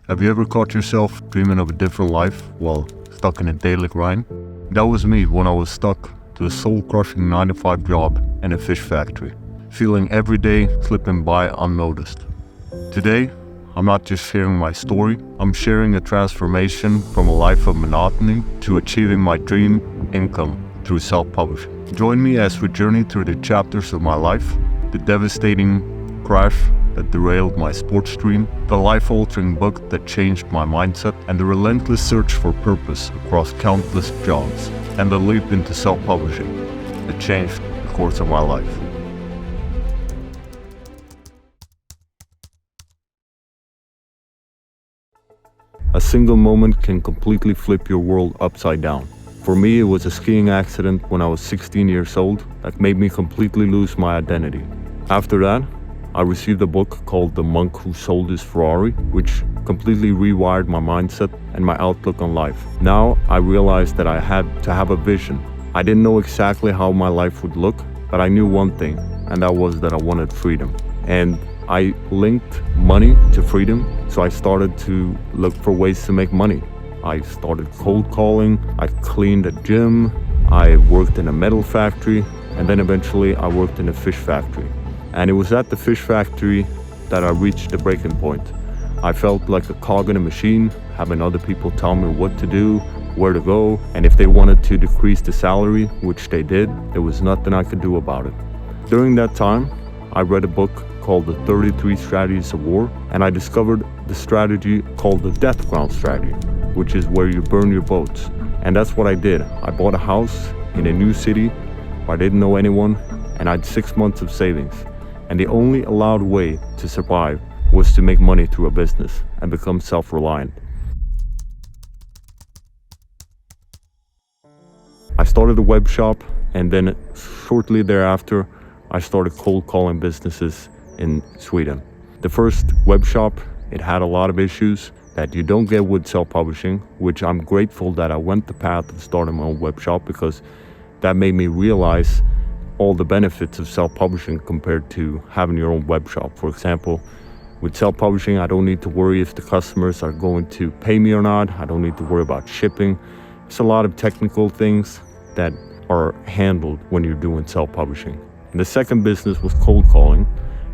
Have you ever caught yourself dreaming of a different life while stuck in a daily grind? That was me when I was stuck to a soul-crushing 9-to-5 job in a fish factory, feeling every day slipping by unnoticed. Today, I'm not just sharing my story, I'm sharing a transformation from a life of monotony to achieving my dream income through self-publishing. Join me as we journey through the chapters of my life, the devastating crash that derailed my sports dream, the life-altering book that changed my mindset, and the relentless search for purpose across countless jobs, and the leap into self-publishing that changed the course of my life. A single moment can completely flip your world upside down. For me, it was a skiing accident when I was 16 years old that made me completely lose my identity. After that, I received a book called The Monk Who Sold His Ferrari, which completely rewired my mindset and my outlook on life. Now I realized that I had to have a vision. I didn't know exactly how my life would look, but I knew one thing, and that was that I wanted freedom. And I linked money to freedom, so I started to look for ways to make money. I started cold calling, I cleaned a gym, I worked in a metal factory, and then eventually I worked in a fish factory. And it was at the fish factory that I reached the breaking point. I felt like a cog in a machine, having other people tell me what to do, where to go, and if they wanted to decrease the salary, which they did, there was nothing I could do about it. During that time, I read a book called The 33 Strategies of War, and I discovered the strategy called the death ground strategy, which is where you burn your boats. And that's what I did. I bought a house in a new city where I didn't know anyone, and I had 6 months of savings. And the only allowed way to survive was to make money through a business and become self-reliant. I started a web shop, and then shortly thereafter, I started cold calling businesses in Sweden. The first web shop, it had a lot of issues that you don't get with self-publishing, which I'm grateful that I went the path of starting my own web shop, because that made me realize all the benefits of self-publishing compared to having your own web shop. For example, with self-publishing, I don't need to worry if the customers are going to pay me or not. I don't need to worry about shipping. It's a lot of technical things that are handled when you're doing self-publishing. And the second business was cold calling.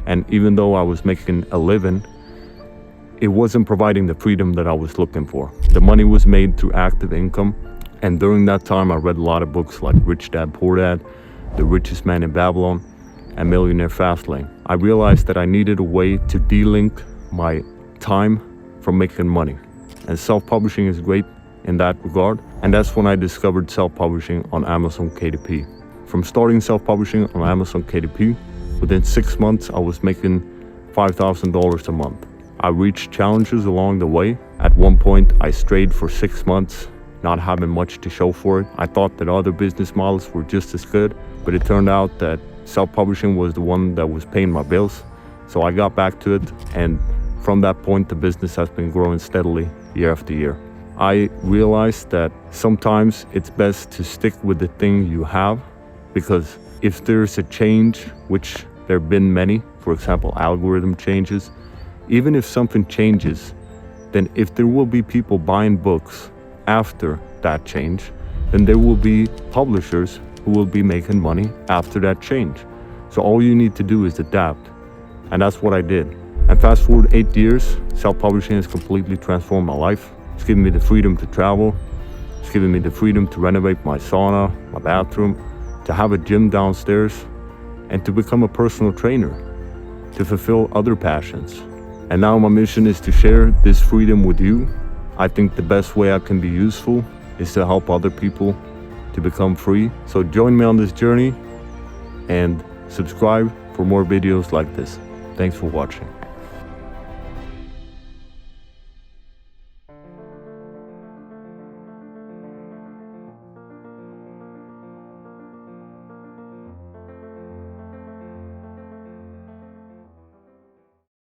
And even though I was making a living, it wasn't providing the freedom that I was looking for. The money was made through active income. And during that time, I read a lot of books like Rich Dad, Poor Dad, The Richest Man in Babylon, and Millionaire Fastlane. I realized that I needed a way to de-link my time from making money. And self-publishing is great in that regard. And that's when I discovered self-publishing on Amazon KDP. From starting self-publishing on Amazon KDP, within 6 months, I was making $5,000 a month. I reached challenges along the way. At one point, I strayed for 6 months, not having much to show for it. I thought that other business models were just as good, but it turned out that self-publishing was the one that was paying my bills. So I got back to it, and from that point, the business has been growing steadily year after year. I realized that sometimes it's best to stick with the thing you have, because if there's a change, which there have been many, for example, algorithm changes, even if something changes, then if there will be people buying books after that change, then there will be publishers who will be making money after that change. So all you need to do is adapt. And that's what I did. And fast forward 8 years, self-publishing has completely transformed my life. It's given me the freedom to travel. It's given me the freedom to renovate my sauna, my bathroom, to have a gym downstairs, and to become a personal trainer, to fulfill other passions. And now my mission is to share this freedom with you. I think the best way I can be useful is to help other people to become free. So join me on this journey and subscribe for more videos like this. Thanks for watching.